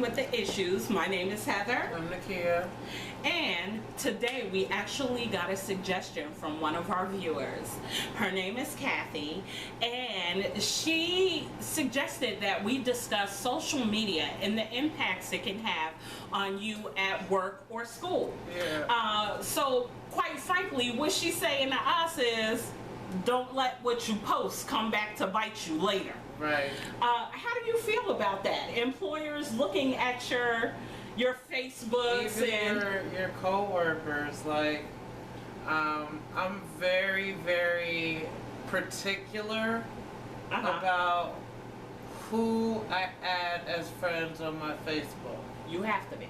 with the issues. My name is Heather. I'm Nakia. And today we actually got a suggestion from one of our viewers. Her name is Kathy, and she suggested that we discuss social media and the impacts it can have on you at work or school. Yeah. So quite frankly, what she's saying to us is, don't let what you post come back to bite you later. Right. How do you feel about that? Employers looking at your Facebooks Even your co-workers, like, I'm very, very particular about who I add as friends on my Facebook. You have to be.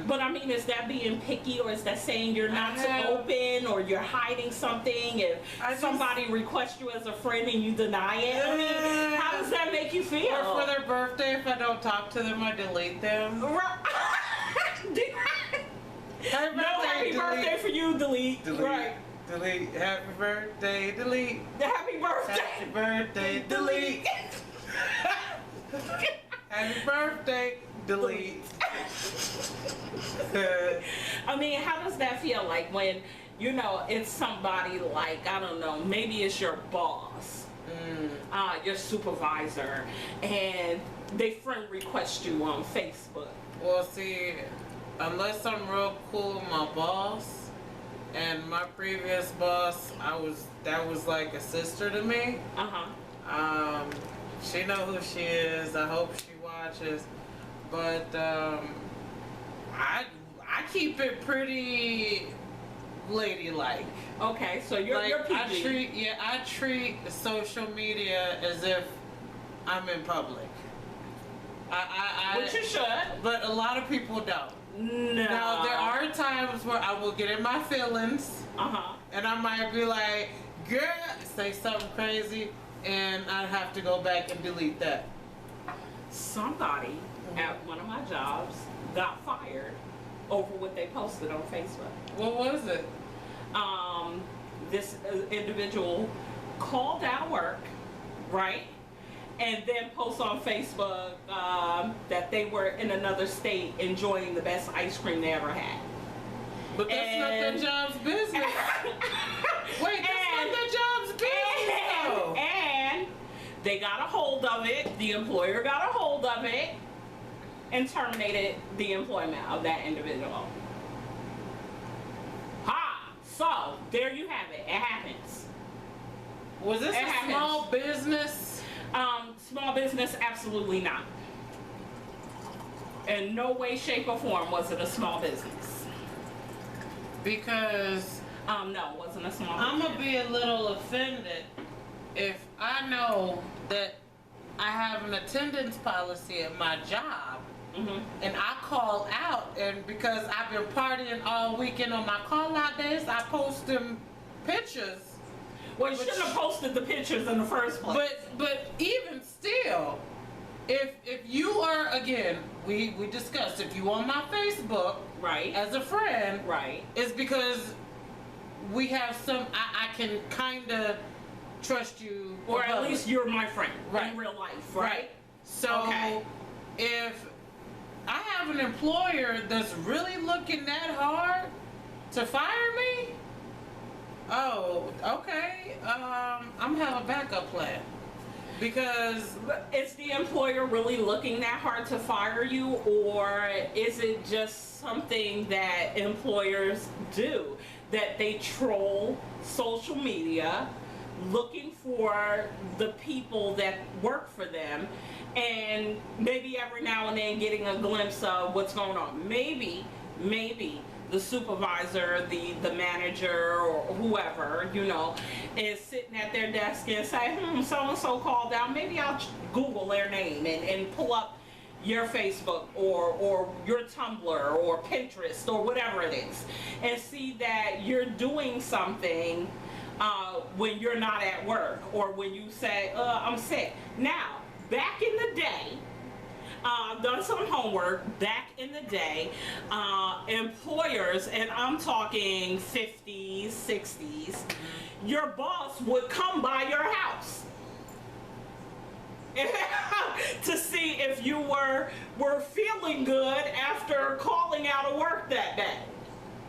But I mean, is that being picky, or is that saying you're not open, or you're hiding something if somebody requests you as a friend and you deny it? I mean, how does that make you feel? Or for their birthday, if I don't talk to them, I delete them. Happy birthday for you, delete. Right. Delete. Happy birthday, delete. Happy birthday. Happy birthday, delete. Happy birthday, delete. I mean, how does that feel like when, you know, it's somebody like, I don't know, maybe it's your boss, your supervisor, and they friend request you on Facebook? Well, see, unless I'm real cool with my boss, and my previous boss, that was like a sister to me. She know who she is. I hope she watches. But I keep it pretty ladylike. Okay, so you're PG. I treat social media as if I'm in public. Which you should. But a lot of people don't. No. Now there are times where I will get in my feelings. And I might be like, girl, say something crazy, and I'd have to go back and delete that. Somebody at one of my jobs got fired over what they posted on Facebook. What was it? This individual called out work, right? And then post on Facebook that they were in another state enjoying the best ice cream they ever had. But that's not their job's business. Wait, that's not their job's business, though. And they got a hold of it, the employer got a hold of it, and terminated the employment of that individual. So, there you have it. It happens. Was this a small business? Small business, absolutely not. In no way, shape, or form was it a small business. Because no, it wasn't a small business. I'm gonna be a little offended if I know that I have an attendance policy at my job, and I call out, and because I've been partying all weekend on my call out days, I post them pictures. Well, you shouldn't have posted the pictures in the first place. But even still, if you are, again, we discussed, if you on my Facebook, right, as a friend, right, it's because we have some, I can kind of trust you, or at least you're my friend, right, in real life, right? So if I have an employer that's really looking that hard to fire me, oh, okay, I'm gonna have a backup plan. Because is the employer really looking that hard to fire you, or is it just something that employers do, that they troll social media looking for the people that work for them, and maybe every now and then getting a glimpse of what's going on? Maybe the supervisor, the manager, or whoever, you know, is sitting at their desk and say, so-and-so called out. Maybe I'll Google their name and pull up your Facebook or your Tumblr or Pinterest or whatever it is, and see that you're doing something when you're not at work, or when you say, I'm sick. Now, back in the day, done some homework back in the day, employers, and I'm talking 50s, 60s, your boss would come by your house to see if you were feeling good after calling out of work that day.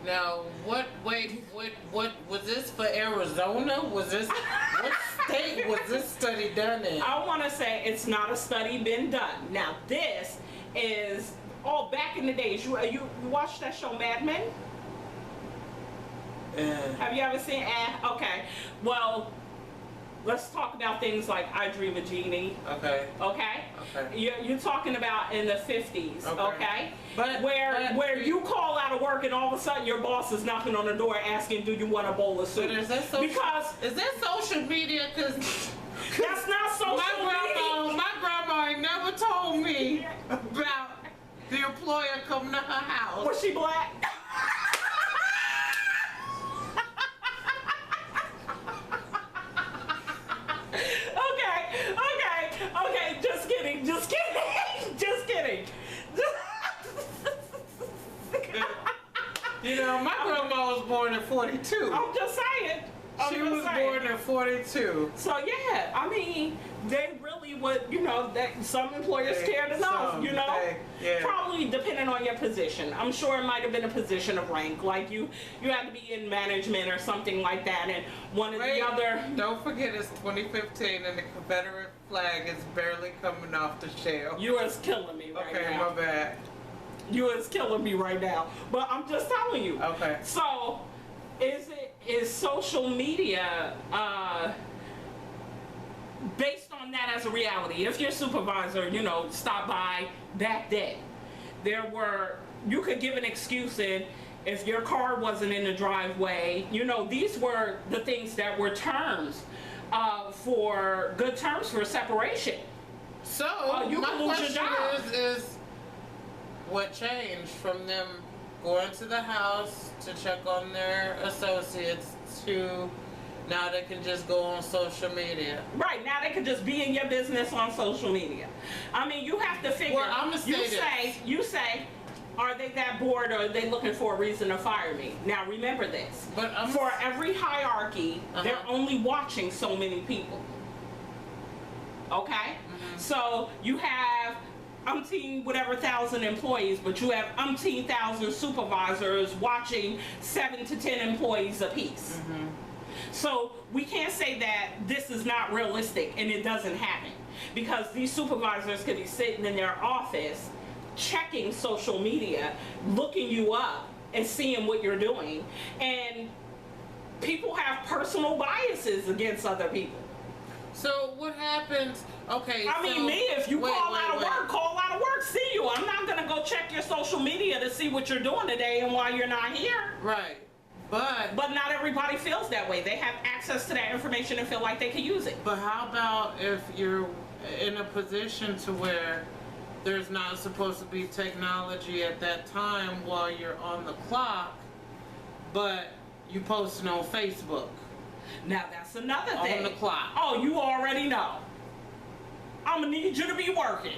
Now, what was this for Arizona? Was this, what state was this study done in? I want to say it's not a study been done. Now, this is all back in the days. You watched that show Mad Men? Have you ever seen? Okay. Well, let's talk about things like I Dream of Jeannie. Okay. Okay. Okay. You're talking about in the 50s. Okay. But where you call out of work and all of a sudden your boss is knocking on the door asking, "Do you want a bowl of soup?" But is that social media? Because that's not social media. My grandma ain't never told me about the employer coming to her house. Was she black? Okay, just kidding. You know, my grandma was born in 42. I'm just saying. She was born in 42. So yeah, I mean, they really would, that some employers cared enough, Yeah. Probably depending on your position. I'm sure it might have been a position of rank, like you had to be in management or something like that, and one of the other. Don't forget it's 2015 and the Confederate flag is barely coming off the shell. You is killing me right now. Okay, my bad. You is killing me right now, but I'm just telling you. Okay. So, is social media based on that as a reality? If your supervisor, stopped by that day, you could give an excuse in if your car wasn't in the driveway. These were the things that were terms for good terms for separation. So you my can lose your question job. is what changed from them going to the house to check on their associates to now they can just go on social media? Right, now they can just be in your business on social media. I mean, you have to figure. Well, I'm gonna say you say, are they that bored or are they looking for a reason to fire me? Now remember this. But for every hierarchy, they're only watching so many people. Okay? So you have umpteen whatever thousand employees, but you have umpteen thousand supervisors watching 7 to 10 employees apiece. So we can't say that this is not realistic and it doesn't happen, because these supervisors could be sitting in their office checking social media, looking you up and seeing what you're doing, and people have personal biases against other people. So what happens? Okay. I mean, if you call out of work, see you. I'm not gonna go check your social media to see what you're doing today and why you're not here. Right. But not everybody feels that way. They have access to that information and feel like they can use it. But how about if you're in a position to where there's not supposed to be technology at that time while you're on the clock, but you posting on Facebook? Now that's another thing. On the clock. Oh, you already know. I'm gonna need you to be working.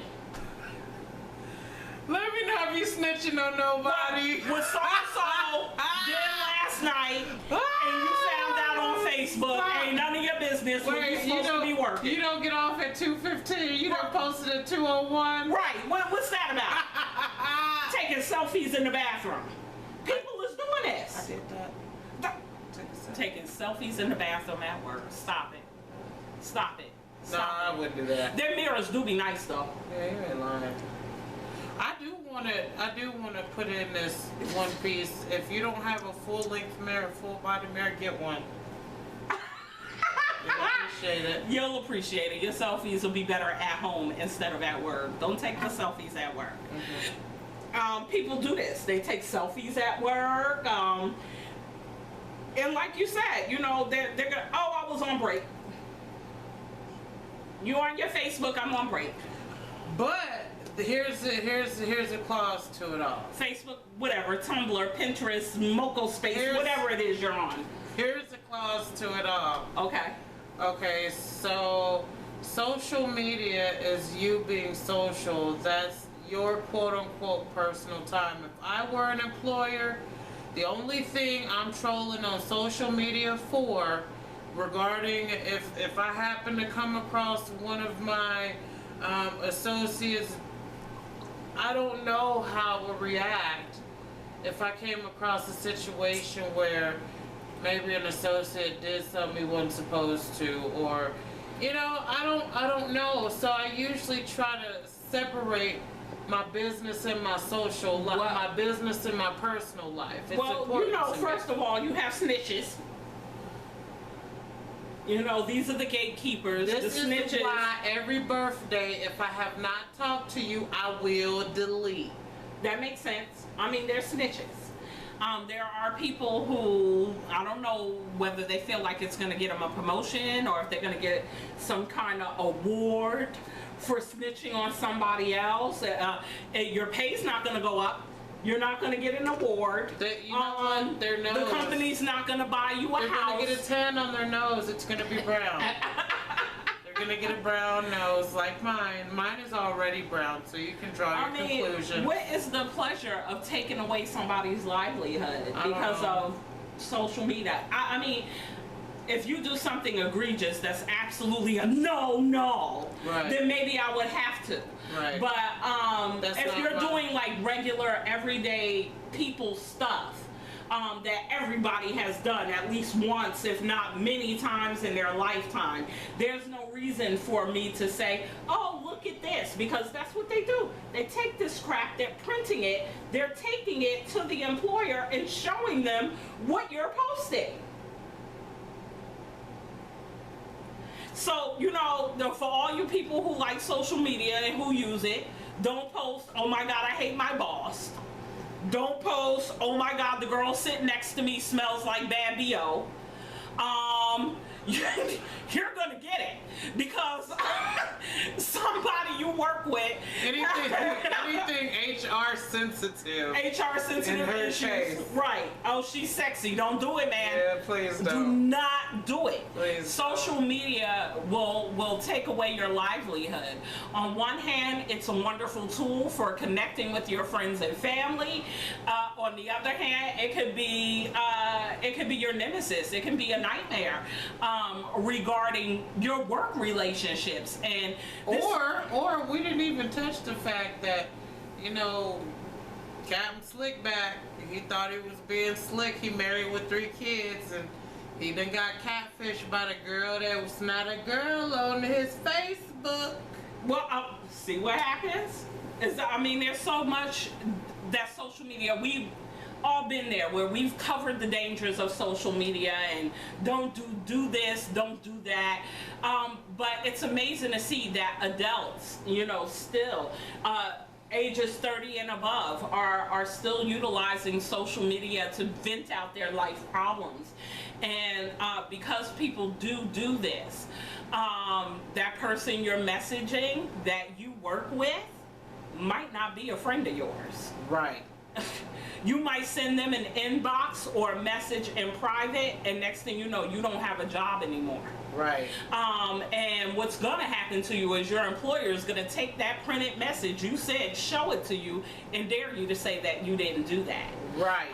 Let me know if you snitching on nobody. What so-and-so did last night, and you found out on Facebook, ain't none of your business when you're supposed to be working. You don't get off at 2:15. You done posted at 2:01. Right. What's that about? Taking selfies in the bathroom. People is doing this. I did that. Taking selfies in the bathroom at work. Stop it. Stop it. Stop it. I wouldn't do that. Their mirrors do be nice though. Yeah, you ain't lying. I do want to put in this one piece. If you don't have a full length mirror, full body mirror, get one. You'll appreciate it. You'll appreciate it. Your selfies will be better at home instead of at work. Don't take the selfies at work. People do this. They take selfies at work. And like you said, they're gonna, I was on break. You on your Facebook, I'm on break. But here's a clause to it all. Facebook, whatever, Tumblr, Pinterest, Moco Space, whatever it is you're on. Here's a clause to it all. Okay. Okay, so social media is you being social. That's your quote-unquote personal time. If I were an employer, the only thing I'm trolling on social media for, regarding if I happen to come across one of my associates, I don't know how I would react if I came across a situation where maybe an associate did something he wasn't supposed to, or, I don't know. So I usually try to separate my business and my social life, my business and my personal life. It's important first of all, you have snitches. These are the gatekeepers, this the snitches. Is why every birthday, if I have not talked to you, I will delete. That makes sense. I mean, they're snitches. There are people who, I don't know whether they feel like it's going to get them a promotion or if they're going to get some kind of award for snitching on somebody else. Your pay's not going to go up. You're not going to get an award. The company's not going to buy you a house. They're going to get a tan on their nose. It's going to be brown. They're going to get a brown nose like mine. Mine is already brown, so you can draw your conclusion. What is the pleasure of taking away somebody's livelihood because of social media? I mean, if you do something egregious that's absolutely a no, then maybe I would have to. Right. But if you're doing like regular, everyday people stuff that everybody has done at least once, if not many times in their lifetime, there's no reason for me to say, oh, look at this, because that's what they do. They take this crap, they're printing it, they're taking it to the employer and showing them what you're posting. So, for all you people who like social media and who use it, don't post, oh my God, I hate my boss. Don't post, oh my God, the girl sitting next to me smells like bad BO. You're gonna get it because somebody you work with. Anything HR sensitive. HR sensitive in her issues. case. Right. Oh, she's sexy. Don't do it, man. Yeah, please don't. Do not do it. Please Social media will take away your livelihood. On one hand, it's a wonderful tool for connecting with your friends and family. On the other hand, it could be your nemesis. It can be a nightmare regarding your work relationships. And or we didn't even touch the fact that Captain Slickback, he thought he was being slick. He married with 3 kids and he done got catfished by the girl that was not a girl on his Facebook. Well, see what happens? There's so much that social media, we've all been there where we've covered the dangers of social media and don't do this, don't do that. But it's amazing to see that adults, still, ages 30 and above are still utilizing social media to vent out their life problems. And because people do this, that person you're messaging that you work with might not be a friend of yours. Right. You might send them an inbox or a message in private, and next thing you know, you don't have a job anymore. Right. And what's gonna happen to you is your employer is gonna take that printed message you said, show it to you, and dare you to say that you didn't do that. Right.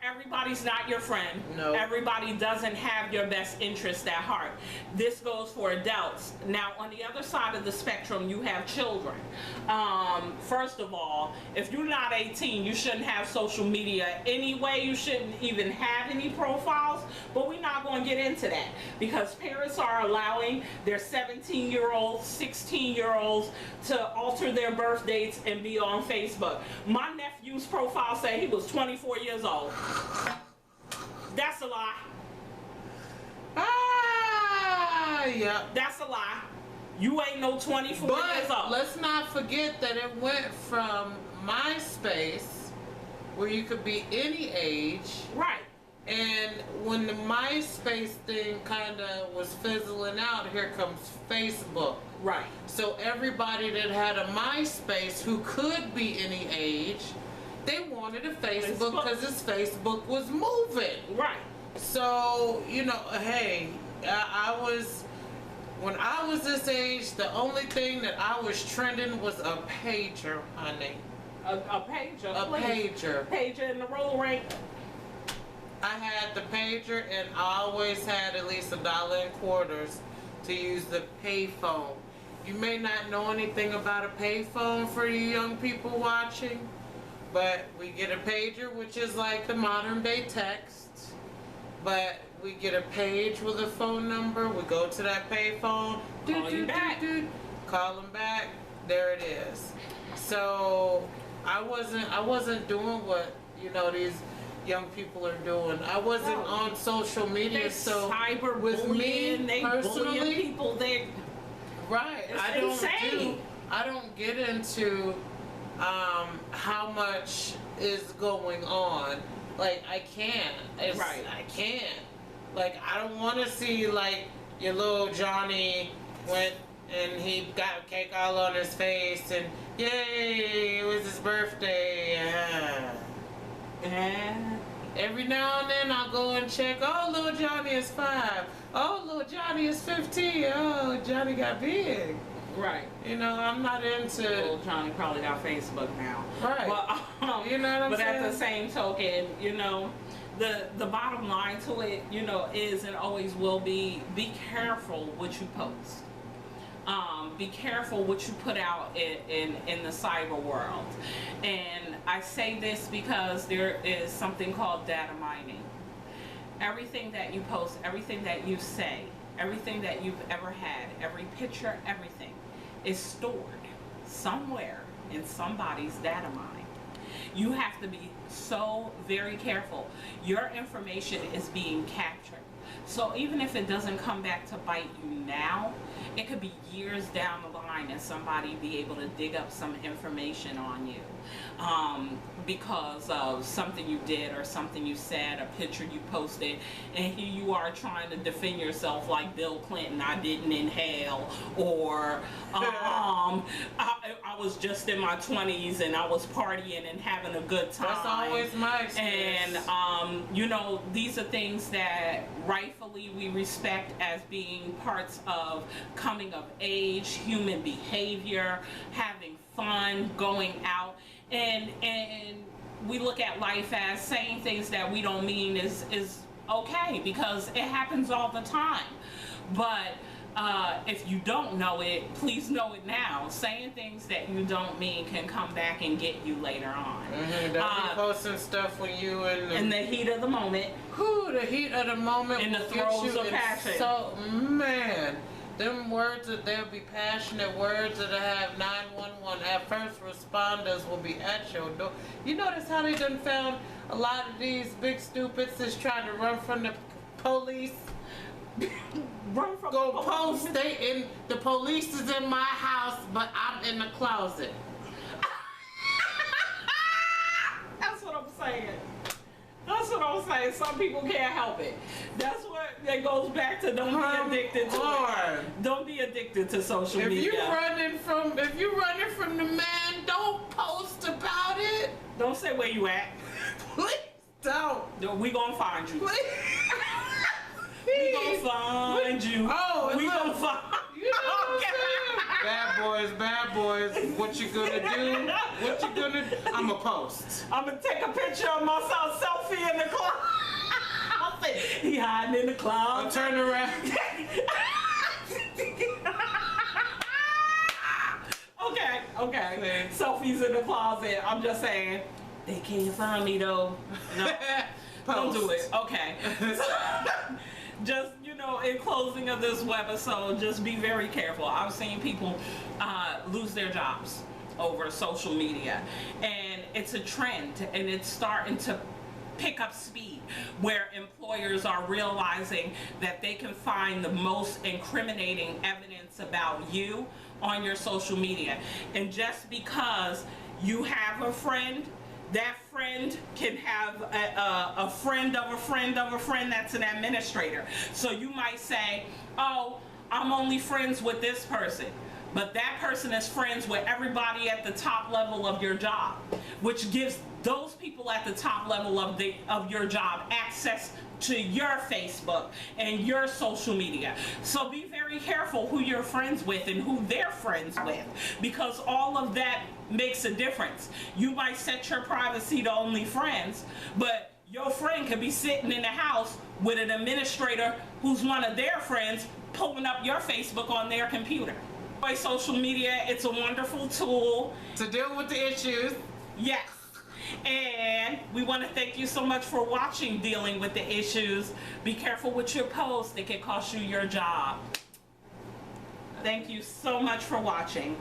Everybody's not your friend. No. Everybody doesn't have your best interest at heart. This goes for adults. Now, on the other side of the spectrum, you have children. First of all, if you're not 18, you shouldn't have social media anyway. You shouldn't even have any profiles, but we're not going to get into that because parents are allowing their 17-year-olds, 16-year-olds to alter their birth dates and be on Facebook. My nephew's profile said he was 24 years old. That's a lie. Yeah. That's a lie. You ain't no 24 years old. Let's not forget that it went from MySpace, where you could be any age. Right. And when the MySpace thing kind of was fizzling out, here comes Facebook. Right. So everybody that had a MySpace who could be any age, they wanted a Facebook because his Facebook was moving. Right. So, hey, when I was this age, the only thing that I was trending was a pager, honey. A pager? A pager. Pager in the roller rink. I had the pager, and I always had at least $1 in quarters to use the payphone. you may not know anything about a payphone for you young people watching, but we get a pager, which is like the modern day text. But we get a page with a phone number. We go to that payphone. Call you back. Call them back. There it is. So I wasn't doing what these young people are doing. I wasn't on social media, so cyber with me they personally, bullying people. Right. I don't get into how much is going on. Like, I can't. Right. I can't. Like, I don't want to see, like, your little Johnny went and he got cake all on his face and, yay, it was his birthday. Every now and then I'll go and check, oh, little Johnny is 5. Oh, little Johnny is 15. Oh, Johnny got big. Right. I'm not into... Well, Johnny probably got Facebook now. Right. But, you know what I'm saying? At the same token, the bottom line to it, is and always will be careful what you post. Be careful what you put out in the cyber world. And I say this because there is something called data mining. Everything that you post, everything that you say, everything that you've ever had, every picture, everything is stored somewhere in somebody's data mine. You have to be so very careful. Your information is being captured. So even if it doesn't come back to bite you now, it could be years down the line and somebody be able to dig up some information on you because of something you did or something you said, a picture you posted, and here you are trying to defend yourself like Bill Clinton, I didn't inhale, or I was just in my 20s and I was partying and having a good time. That's always my experience. And these are things that rightfully we respect as being parts of coming of age, human behavior, having fun, going out, and we look at life as saying things that we don't mean is okay, because it happens all the time. But if you don't know it, please know it now. Saying things that you don't mean can come back and get you later on. Don't be posting stuff when you in the heat of the moment. Whew, the heat of the moment. In the throes of passion. So, man, them words that they'll be passionate words that have 911 at first responders will be at your door. You notice how they done found a lot of these big stupids that's trying to run from the police? Run from go post the police is in my house, but I'm in the closet. That's what I'm saying. That's what I'm saying. Some people can't help it. That's what it goes back to. Don't be addicted to it. Don't be addicted to social media. If you're running from the man, don't post about it. Don't say where you at. Please don't. We gonna find you. Please. We gonna find you. Oh, we gonna find you. Bad boys, what you gonna do? I'ma post. I'ma take a picture of myself, selfie in the closet. He hiding in the closet. I'll turn around. Okay. Selfies in the closet. I'm just saying, they can't find me though. No, don't do it. Okay. Just, in closing of this webisode, just be very careful. I've seen people lose their jobs over social media, and it's a trend, and it's starting to pick up speed, where employers are realizing that they can find the most incriminating evidence about you on your social media. And just because you have a friend, that friend can have a friend of a friend of a friend that's an administrator. So you might say, oh, I'm only friends with this person. But that person is friends with everybody at the top level of your job, which gives those people at the top level of your job access to your Facebook and your social media. So be very careful who you're friends with and who they're friends with, because all of that makes a difference. You might set your privacy to only friends, but your friend could be sitting in the house with an administrator who's one of their friends pulling up your Facebook on their computer. Social media, it's a wonderful tool to deal with the issues. Yes. And we want to thank you so much for watching Dealing with the Issues. Be careful with your posts. It can cost you your job. Thank you so much for watching.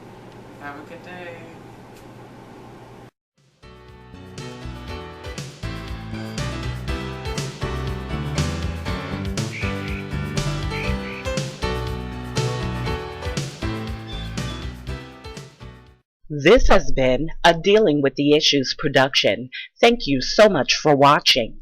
Have a good day. This has been a Dealing with the Issues production. Thank you so much for watching.